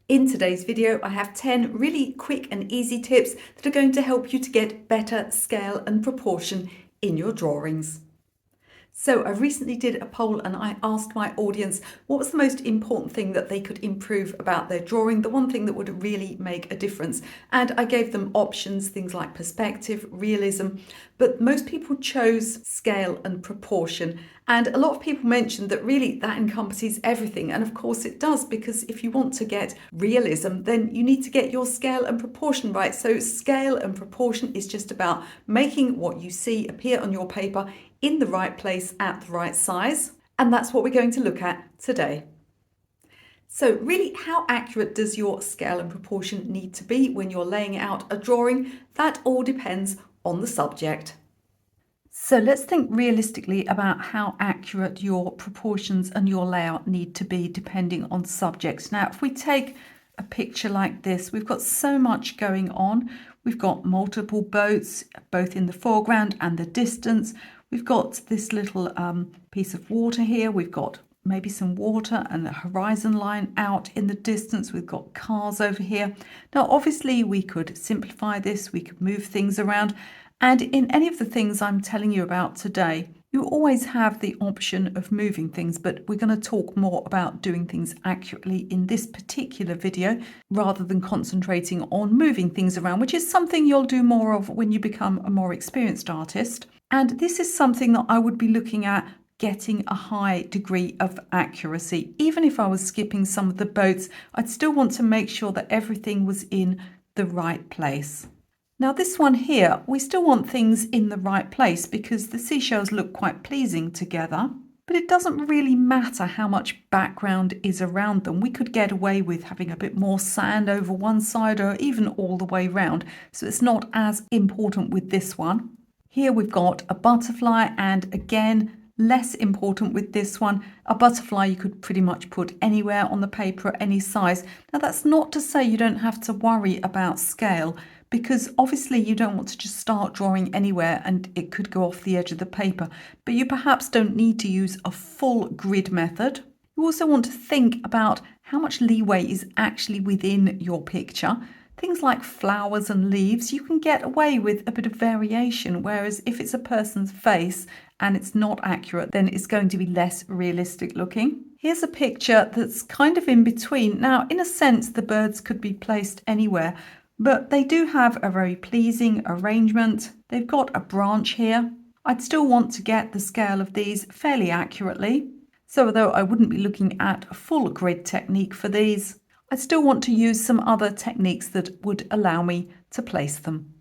In today's video, I have 10 really quick and easy tips that are going to help you to get better scale and proportion in your drawings. So I recently did a poll and I asked my audience what was the most important thing that they could improve about their drawing, the one thing that would really make a difference. And I gave them options, things like perspective, realism, but most people chose scale and proportion. And a lot of people mentioned that really that encompasses everything. And of course it does, because if you want to get realism, then you need to get your scale and proportion right. So scale and proportion is just about making what you see appear on your paper in the right place at the right size. And that's what we're going to look at today. So really, how accurate does your scale and proportion need to be when you're laying out a drawing? That all depends on the subject. So let's think realistically about how accurate your proportions and your layout need to be depending on subjects. Now, if we take a picture like this, we've got so much going on. We've got multiple boats, both in the foreground and the distance. We've got this little piece of water here. We've got maybe some water and a horizon line out in the distance. We've got cars over here. Now, obviously, we could simplify this. We could move things around. And in any of the things I'm telling you about today, you always have the option of moving things, but we're going to talk more about doing things accurately in this particular video rather than concentrating on moving things around, which is something you'll do more of when you become a more experienced artist. And this is something that I would be looking at getting a high degree of accuracy. Even if I was skipping some of the boats, I'd still want to make sure that everything was in the right place. Now this one here, we still want things in the right place because the seashells look quite pleasing together, but it doesn't really matter how much background is around them. We could get away with having a bit more sand over one side or even all the way round, so it's not as important with this one. Here we've got a butterfly, and again, less important with this one. A butterfly you could pretty much put anywhere on the paper at any size. Now that's not to say you don't have to worry about scale, because obviously you don't want to just start drawing anywhere and it could go off the edge of the paper, but you perhaps don't need to use a full grid method. You also want to think about how much leeway is actually within your picture. Things like flowers and leaves, you can get away with a bit of variation, whereas if it's a person's face and it's not accurate, then it's going to be less realistic looking. Here's a picture that's kind of in between. Now, in a sense, the birds could be placed anywhere, but they do have a very pleasing arrangement. They've got a branch here. I'd still want to get the scale of these fairly accurately. So although I wouldn't be looking at a full grid technique for these, I still want to use some other techniques that would allow me to place them.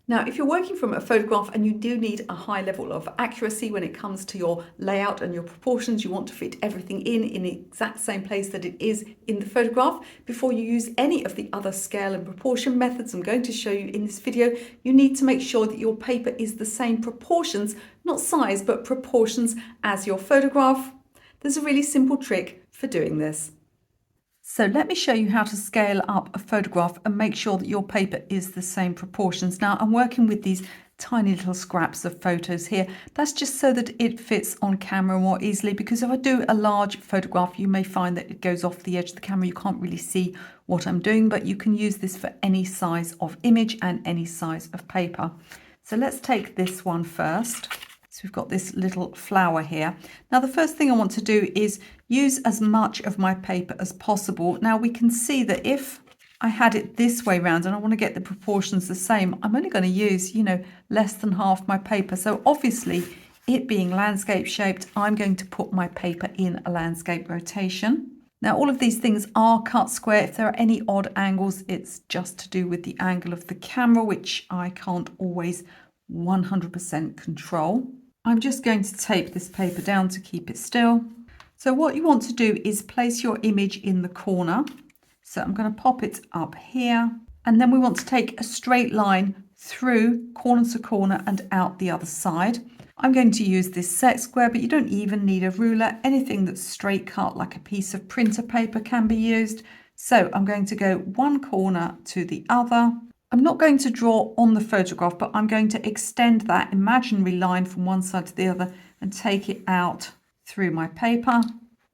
Now, if you're working from a photograph and you do need a high level of accuracy when it comes to your layout and your proportions, you want to fit everything in the exact same place that it is in the photograph. Before you use any of the other scale and proportion methods I'm going to show you in this video, you need to make sure that your paper is the same proportions, not size, but proportions as your photograph. There's a really simple trick for doing this. So let me show you how to scale up a photograph and make sure that your paper is the same proportions. Now I'm working with these tiny little scraps of photos here. That's just so that it fits on camera more easily, because if I do a large photograph, you may find that it goes off the edge of the camera. You can't really see what I'm doing, but you can use this for any size of image and any size of paper. So let's take this one first. So we've got this little flower here. Now the first thing I want to do is use as much of my paper as possible. Now we can see that if I had it this way round and I want to get the proportions the same, I'm only going to use, less than half my paper. So obviously, it being landscape shaped, I'm going to put my paper in a landscape rotation. Now all of these things are cut square. If there are any odd angles, it's just to do with the angle of the camera, which I can't always 100% control. I'm just going to tape this paper down to keep it still. So what you want to do is place your image in the corner. So I'm going to pop it up here, and then we want to take a straight line through corner to corner and out the other side. I'm going to use this set square, but you don't even need a ruler. Anything that's straight cut, like a piece of printer paper, can be used. So I'm going to go one corner to the other. I'm not going to draw on the photograph, but I'm going to extend that imaginary line from one side to the other and take it out through my paper.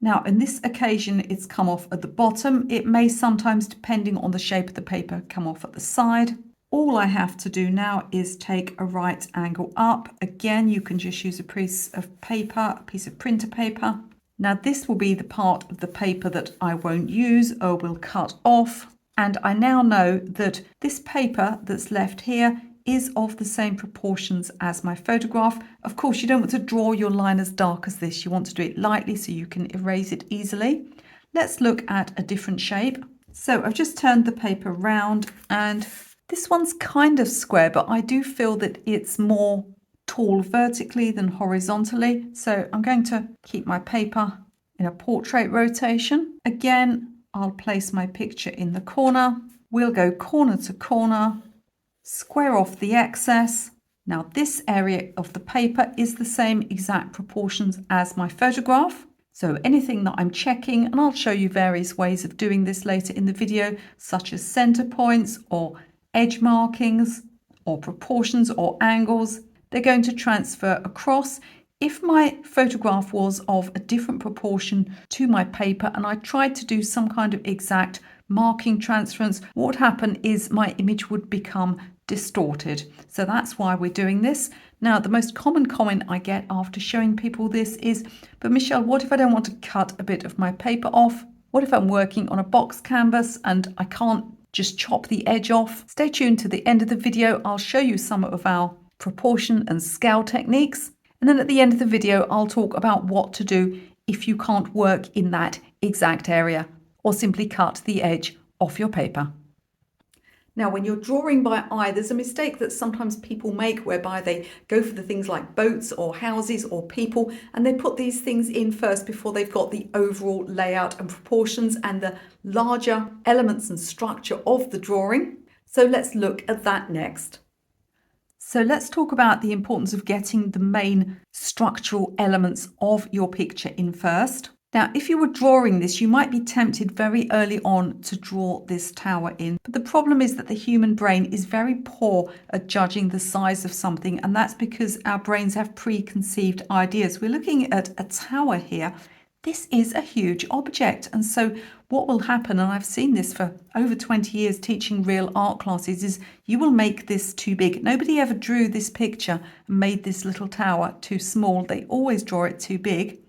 Now, in this occasion, it's come off at the bottom. It may sometimes, depending on the shape of the paper, come off at the side. All I have to do now is take a right angle up. Again, you can just use a piece of paper, a piece of printer paper. Now, this will be the part of the paper that I won't use or will cut off. And I now know that this paper that's left here is of the same proportions as my photograph. Of course, you don't want to draw your line as dark as this. You want to do it lightly so you can erase it easily. Let's look at a different shape. So I've just turned the paper round, and this one's kind of square, but I do feel that it's more tall vertically than horizontally. So I'm going to keep my paper in a portrait rotation. Again, I'll place my picture in the corner. We'll go corner to corner, square off the excess. Now this area of the paper is the same exact proportions as my photograph. So anything that I'm checking, and I'll show you various ways of doing this later in the video, such as center points or edge markings or proportions or angles, they're going to transfer across. If my photograph was of a different proportion to my paper and I tried to do some kind of exact marking transference, what would happen is my image would become distorted. So that's why we're doing this. Now, the most common comment I get after showing people this is, but Michelle, what if I don't want to cut a bit of my paper off? What if I'm working on a box canvas and I can't just chop the edge off? Stay tuned to the end of the video. I'll show you some of our proportion and scale techniques. And then at the end of the video, I'll talk about what to do if you can't work in that exact area or simply cut the edge off your paper. Now, when you're drawing by eye, there's a mistake that sometimes people make whereby they go for the things like boats or houses or people, and they put these things in first before they've got the overall layout and proportions and the larger elements and structure of the drawing. So let's look at that next. So let's talk about the importance of getting the main structural elements of your picture in first. Now, if you were drawing this, you might be tempted very early on to draw this tower in. But the problem is that the human brain is very poor at judging the size of something, and that's because our brains have preconceived ideas. We're looking at a tower here. This is a huge object, and so what will happen, and I've seen this for over 20 years teaching real art classes, is you will make this too big. Nobody ever drew this picture and made this little tower too small. They always draw it too big.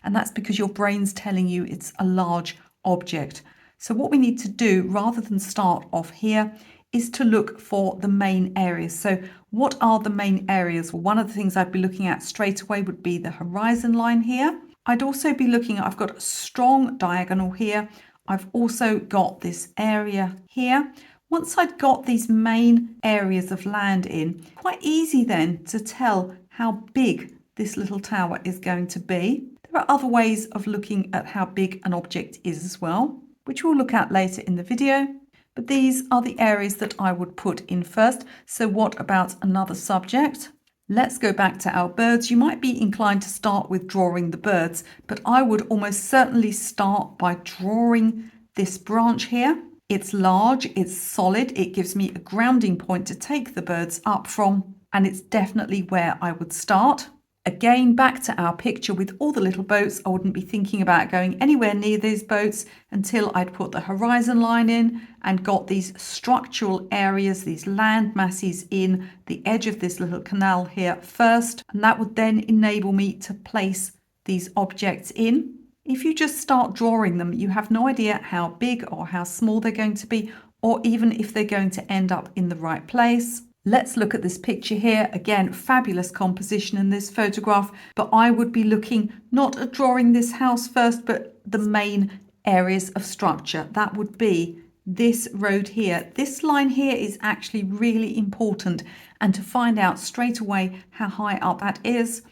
And that's because your brain's telling you it's a large object. So what we need to do, rather than start off here, is to look for the main areas. So what are the main areas? Well, one of the things I'd be looking at straight away would be the horizon line here. I'd also be looking at, I've got a strong diagonal here. I've also got this area here. Once I'd got these main areas of land in, quite easy then to tell how big this little tower is going to be. There are other ways of looking at how big an object is as well, which we'll look at later in the video. But these are the areas that I would put in first. So what about another subject? Let's go back to our birds. You might be inclined to start with drawing the birds, but I would almost certainly start by drawing this branch here. It's large, it's solid, it gives me a grounding point to take the birds up from, and it's definitely where I would start. Again, back to our picture with all the little boats, I wouldn't be thinking about going anywhere near these boats until I'd put the horizon line in and got these structural areas, these land masses in the edge of this little canal here first. And that would then enable me to place these objects in. If you just start drawing them, you have no idea how big or how small they're going to be, or even if they're going to end up in the right place. Let's look at this picture here. Again, fabulous composition in this photograph, but I would be looking not at drawing this house first, but the main areas of structure. That would be this road here. This line here is actually really important, and to find out straight away how high up that is,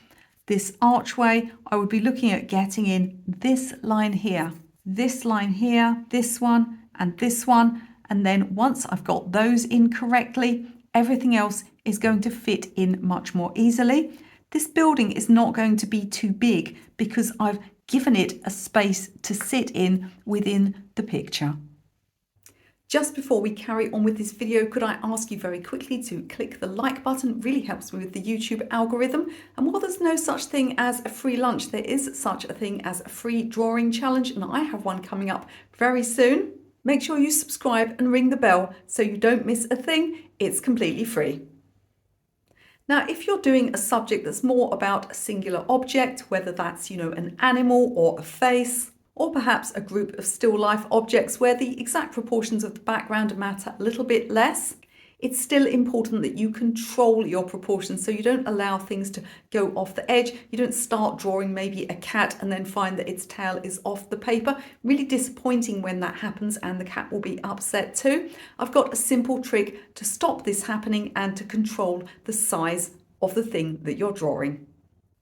this archway, I would be looking at getting in this line here, this one, and this one. And then once I've got those in correctly, everything else is going to fit in much more easily. This building is not going to be too big because I've given it a space to sit in within the picture. Just before we carry on with this video, could I ask you very quickly to click the like button? It really helps me with the YouTube algorithm. And while there's no such thing as a free lunch, there is such a thing as a free drawing challenge, and I have one coming up very soon. Make sure you subscribe and ring the bell so you don't miss a thing. It's completely free. Now, if you're doing a subject that's more about a singular object, whether that's, an animal or a face, or perhaps a group of still life objects where the exact proportions of the background matter a little bit less, it's still important that you control your proportions so you don't allow things to go off the edge. You don't start drawing maybe a cat and then find that its tail is off the paper. Really disappointing when that happens, and the cat will be upset too. I've got a simple trick to stop this happening and to control the size of the thing that you're drawing.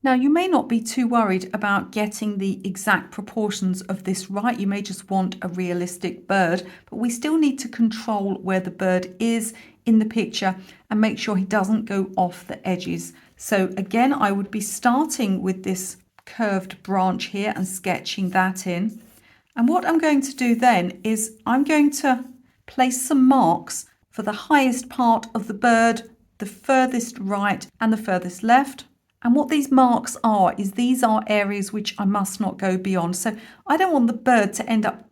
Now, you may not be too worried about getting the exact proportions of this right. You may just want a realistic bird, but we still need to control where the bird is in the picture and make sure he doesn't go off the edges. So again, I would be starting with this curved branch here and sketching that in. And what I'm going to do then is I'm going to place some marks for the highest part of the bird, the furthest right and the furthest left. And what these marks are is these are areas which I must not go beyond. So I don't want the bird to end up,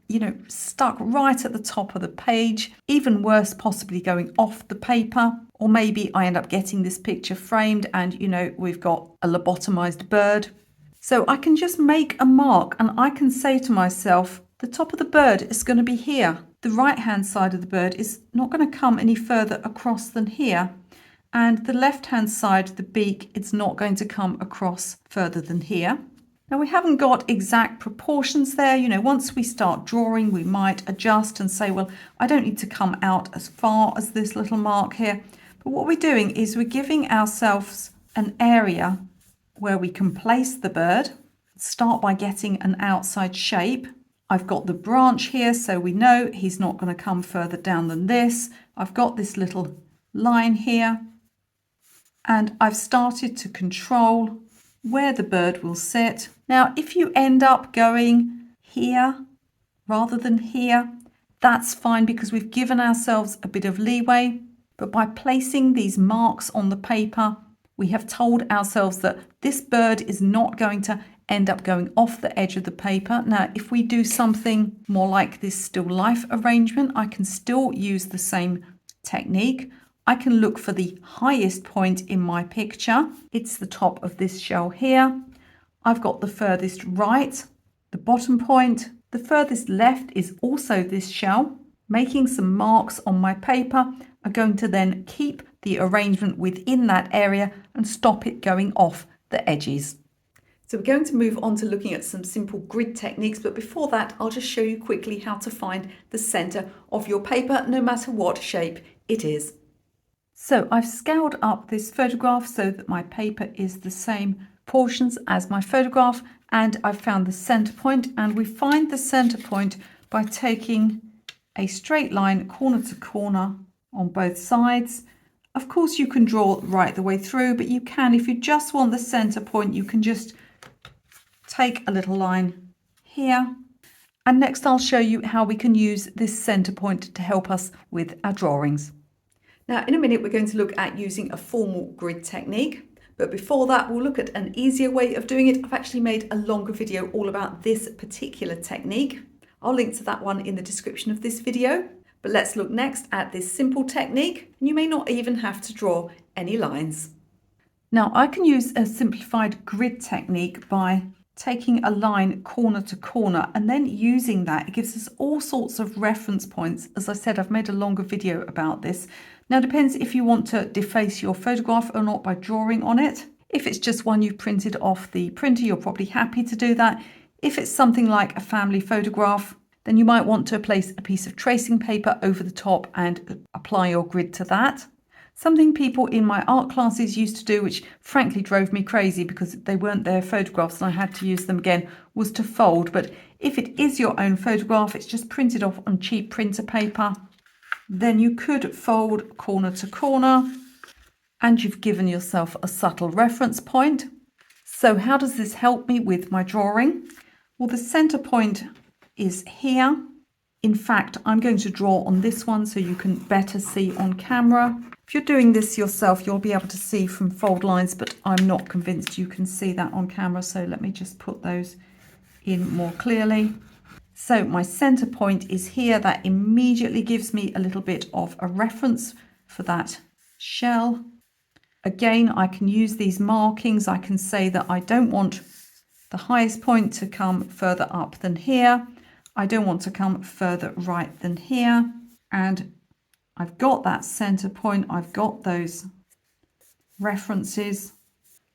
stuck right at the top of the page, even worse, possibly going off the paper. Or maybe I end up getting this picture framed and, we've got a lobotomized bird. So I can just make a mark and I can say to myself, the top of the bird is going to be here. The right-hand side of the bird is not going to come any further across than here. And the left-hand side, the beak, it's not going to come across further than here. Now, we haven't got exact proportions there. Once we start drawing, we might adjust and say, well, I don't need to come out as far as this little mark here. But what we're doing is we're giving ourselves an area where we can place the bird. Start by getting an outside shape. I've got the branch here, so we know he's not going to come further down than this. I've got this little line here. And I've started to control where the bird will sit. Now, if you end up going here rather than here, that's fine because we've given ourselves a bit of leeway. But by placing these marks on the paper, we have told ourselves that this bird is not going to end up going off the edge of the paper. Now, if we do something more like this still life arrangement, I can still use the same technique. I can look for the highest point in my picture. It's the top of this shell here. I've got the furthest right, the bottom point. The furthest left is also this shell. Making some marks on my paper are going to then keep the arrangement within that area and stop it going off the edges. So we're going to move on to looking at some simple grid techniques, but before that, I'll just show you quickly how to find the center of your paper, no matter what shape it is. So I've scaled up this photograph so that my paper is the same portions as my photograph, and I've found the center point, and we find the center point by taking a straight line corner to corner on both sides. Of course, you can draw right the way through, but you can, if you just want the center point, you can just take a little line here. And next I'll show you how we can use this center point to help us with our drawings. Now, in a minute, we're going to look at using a formal grid technique. But before that, we'll look at an easier way of doing it. I've actually made a longer video all about this particular technique. I'll link to that one in the description of this video. But let's look next at this simple technique. And you may not even have to draw any lines. Now, I can use a simplified grid technique by taking a line corner to corner and then using that. It gives us all sorts of reference points. As I said, I've made a longer video about this. Now, it depends if you want to deface your photograph or not by drawing on it. If it's just one you've printed off the printer, you're probably happy to do that. If it's something like a family photograph, then you might want to place a piece of tracing paper over the top and apply your grid to that. Something people in my art classes used to do, which frankly drove me crazy because they weren't their photographs and I had to use them again, was to fold. But if it is your own photograph, it's just printed off on cheap printer paper, then you could fold corner to corner and you've given yourself a subtle reference point. So how does this help me with my drawing? Well, the center point is here. In fact, I'm going to draw on this one so you can better see on camera. If you're doing this yourself, you'll be able to see from fold lines, but I'm not convinced you can see that on camera. So let me just put those in more clearly. So my center point is here. That immediately gives me a little bit of a reference for that shell. Again, I can use these markings. I can say that I don't want the highest point to come further up than here. I don't want to come further right than here. And I've got that center point. I've got those references.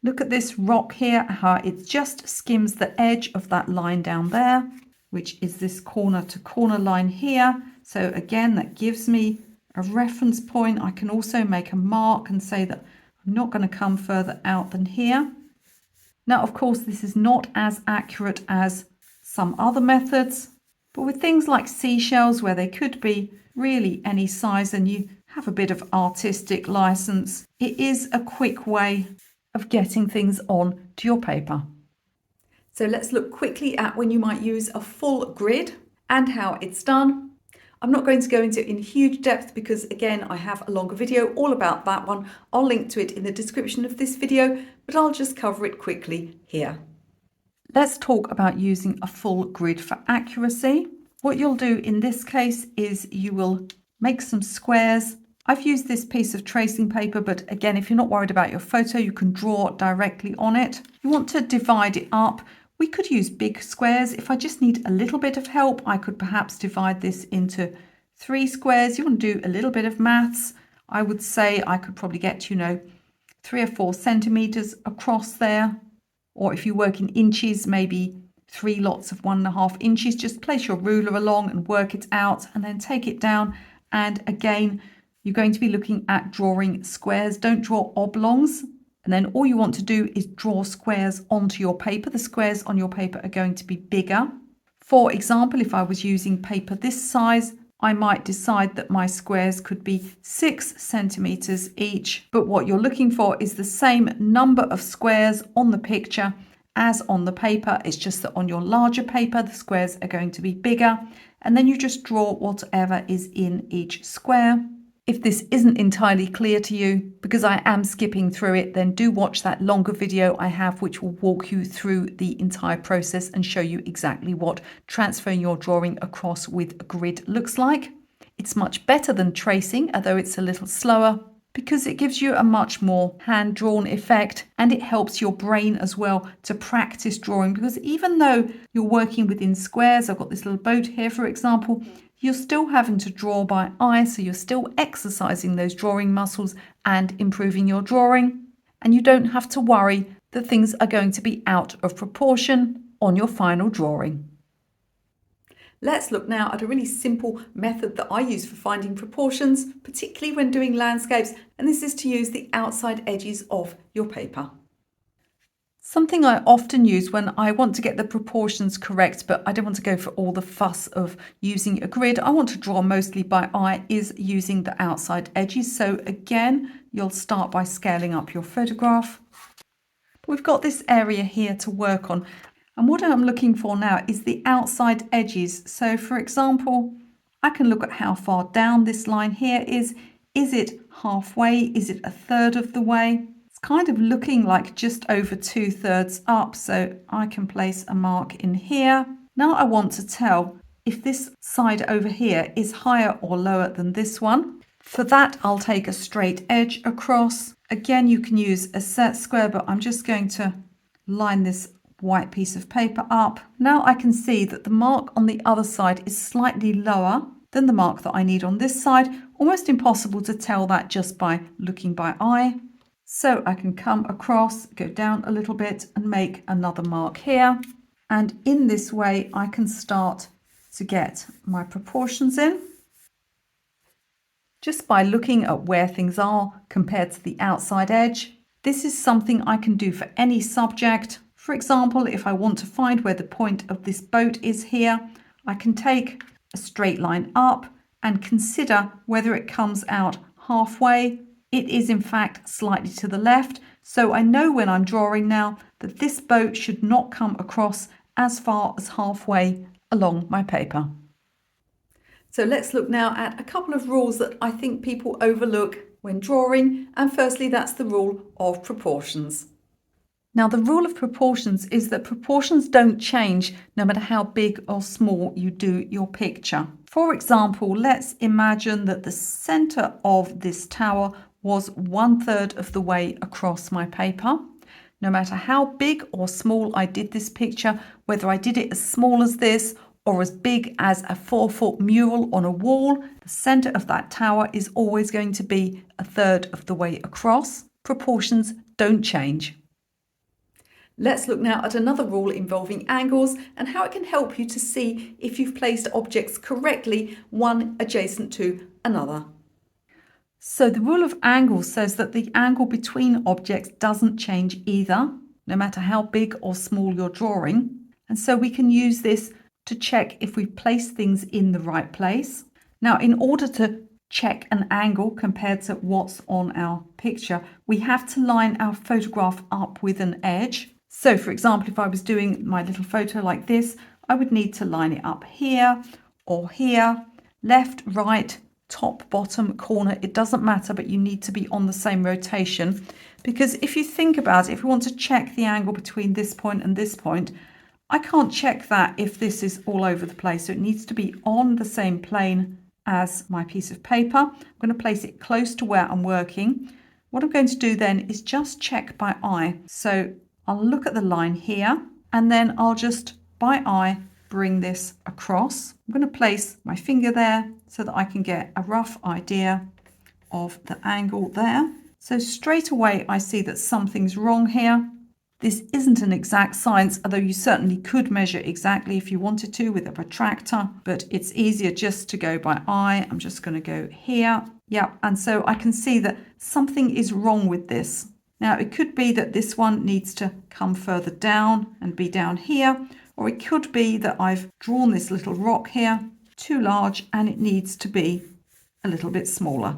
Look at this rock here, how it just skims the edge of that line down there, which is this corner to corner line here. So again, that gives me a reference point. I can also make a mark and say that I'm not going to come further out than here. Now, of course, this is not as accurate as some other methods, but with things like seashells where they could be really any size and you have a bit of artistic license, it is a quick way of getting things on to your paper. So let's look quickly at when you might use a full grid and how it's done. I'm not going to go into in huge depth because again, I have a longer video all about that one. I'll link to it in the description of this video, but I'll just cover it quickly here. Let's talk about using a full grid for accuracy. What you'll do in this case is you will make some squares. I've used this piece of tracing paper, but again, if you're not worried about your photo, you can draw directly on it. You want to divide it up. We could use big squares. If I just need a little bit of help, I could perhaps divide this into 3 squares. You want to do a little bit of maths. I would say I could probably get, 3 or 4 centimeters across there. Or if you work in inches, maybe 3 lots of 1.5 inches. Just place your ruler along and work it out and then take it down. And again, you're going to be looking at drawing squares. Don't draw oblongs. And then all you want to do is draw squares onto your paper. The squares on your paper are going to be bigger. For example, if I was using paper this size, I might decide that my squares could be 6 centimeters each. But what you're looking for is the same number of squares on the picture as on the paper. It's just that on your larger paper, the squares are going to be bigger. And then you just draw whatever is in each square. If this isn't entirely clear to you, because I am skipping through it, then do watch that longer video I have, which will walk you through the entire process and show you exactly what transferring your drawing across with a grid looks like. It's much better than tracing, although it's a little slower, because it gives you a much more hand-drawn effect and it helps your brain as well to practice drawing, because even though you're working within squares, I've got this little boat here, for example, you're still having to draw by eye, so you're still exercising those drawing muscles and improving your drawing. And you don't have to worry that things are going to be out of proportion on your final drawing. Let's look now at a really simple method that I use for finding proportions, particularly when doing landscapes, and this is to use the outside edges of your paper. Something I often use when I want to get the proportions correct, but I don't want to go for all the fuss of using a grid. I want to draw mostly by eye, is using the outside edges. So again, you'll start by scaling up your photograph. We've got this area here to work on. And what I'm looking for now is the outside edges. So for example, I can look at how far down this line here is. Is it halfway? Is it a third of the way? Kind of looking like just over 2/3 up, so I can place a mark in here. Now I want to tell if this side over here is higher or lower than this one. For that, I'll take a straight edge across. Again, you can use a set square, but I'm just going to line this white piece of paper up. Now I can see that the mark on the other side is slightly lower than the mark that I need on this side. Almost impossible to tell that just by looking by eye. So I can come across, go down a little bit and make another mark here. And in this way, I can start to get my proportions in. Just by looking at where things are compared to the outside edge. This is something I can do for any subject. For example, if I want to find where the point of this boat is here, I can take a straight line up and consider whether it comes out halfway. It is in fact slightly to the left, so I know when I'm drawing now that this boat should not come across as far as halfway along my paper. So let's look now at a couple of rules that I think people overlook when drawing. And firstly, that's the rule of proportions. Now, the rule of proportions is that proportions don't change no matter how big or small you do your picture. For example, let's imagine that the center of this tower was 1/3 of the way across my paper. No matter how big or small I did this picture, whether I did it as small as this or as big as a 4-foot mural on a wall, the center of that tower is always going to be 1/3 of the way across. Proportions don't change. Let's look now at another rule involving angles and how it can help you to see if you've placed objects correctly, one adjacent to another. So the rule of angles says that the angle between objects doesn't change either, no matter how big or small you're drawing. And so we can use this to check if we've placed things in the right place. Now, in order to check an angle compared to what's on our picture, we have to line our photograph up with an edge. So for example, if I was doing my little photo like this, I would need to line it up here or here, left, right, top, bottom, corner, it doesn't matter, but you need to be on the same rotation. Because if you think about it, if we want to check the angle between this point and this point, I can't check that if this is all over the place. So it needs to be on the same plane as my piece of paper. I'm going to place it close to where I'm working. What I'm going to do then is just check by eye. So I'll look at the line here and then I'll just by eye bring this across. I'm going to place my finger there so that I can get a rough idea of the angle there. So straight away I see that something's wrong here. This isn't an exact science, although you certainly could measure exactly if you wanted to with a protractor, but it's easier just to go by eye. I'm just going to go here. Yeah, and so I can see that something is wrong with this. Now, it could be that this one needs to come further down and be down here, or it could be that I've drawn this little rock here too large and it needs to be a little bit smaller.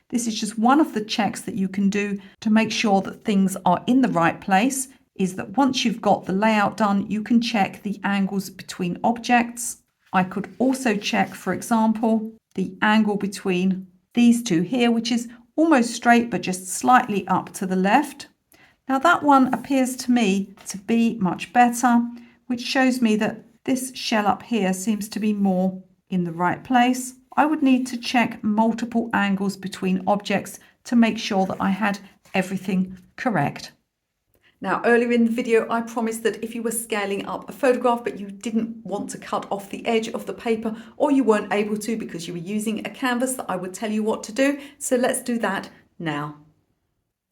This is just one of the checks that you can do to make sure that things are in the right place, is that once you've got the layout done, you can check the angles between objects. I could also check, for example, the angle between these two here, which is almost straight, but just slightly up to the left. Now that one appears to me to be much better, which shows me that this shell up here seems to be more in the right place. I would need to check multiple angles between objects to make sure that I had everything correct. Now, earlier in the video, I promised that if you were scaling up a photograph, but you didn't want to cut off the edge of the paper, or you weren't able to because you were using a canvas, that I would tell you what to do. So let's do that now.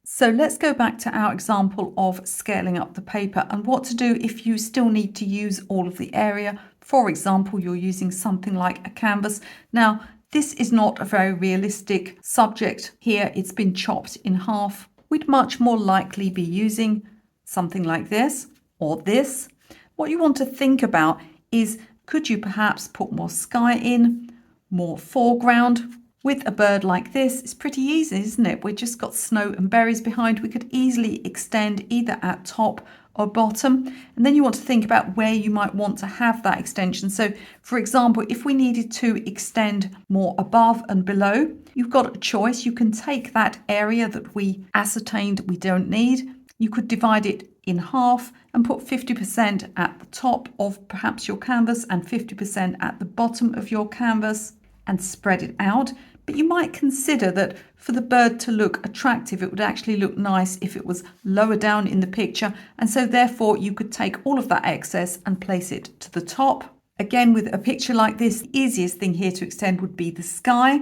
So let's go back to our example of scaling up the paper and what to do if you still need to use all of the area. For example, you're using something like a canvas. Now, this is not a very realistic subject here. It's been chopped in half. We'd much more likely be using something like this or this. What you want to think about is, could you perhaps put more sky in, more foreground? With a bird like this, it's pretty easy, isn't it? We've just got snow and berries behind. We could easily extend either at top or bottom. And then you want to think about where you might want to have that extension. So for example, if we needed to extend more above and below, you've got a choice. You can take that area that we ascertained we don't need. You could divide it in half and put 50% at the top of perhaps your canvas and 50% at the bottom of your canvas and spread it out. But you might consider that for the bird to look attractive, it would actually look nice if it was lower down in the picture. And so therefore you could take all of that excess and place it to the top. Again, with a picture like this, the easiest thing here to extend would be the sky,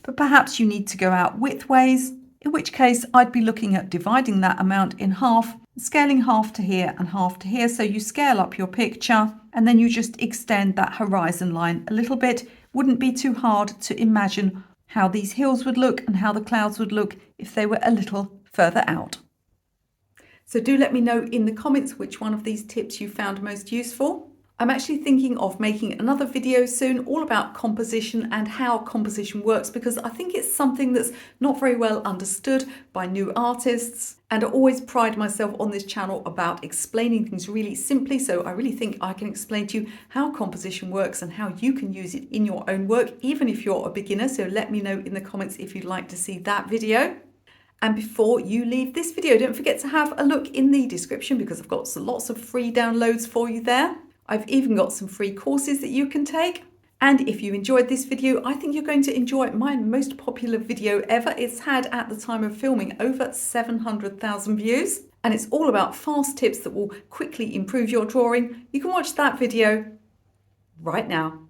but perhaps you need to go out widthways, in which case I'd be looking at dividing that amount in half, scaling half to here and half to here. So you scale up your picture and then you just extend that horizon line a little bit. Wouldn't be too hard to imagine how these hills would look and how the clouds would look if they were a little further out. So do let me know in the comments which one of these tips you found most useful. I'm actually thinking of making another video soon all about composition and how composition works, because I think it's something that's not very well understood by new artists, and I always pride myself on this channel about explaining things really simply, so I really think I can explain to you how composition works and how you can use it in your own work, even if you're a beginner. So let me know in the comments if you'd like to see that video. And before you leave this video, don't forget to have a look in the description, because I've got lots of free downloads for you there. I've even got some free courses that you can take. And if you enjoyed this video, I think you're going to enjoy my most popular video ever. It's had, at the time of filming, over 700,000 views. And it's all about fast tips that will quickly improve your drawing. You can watch that video right now.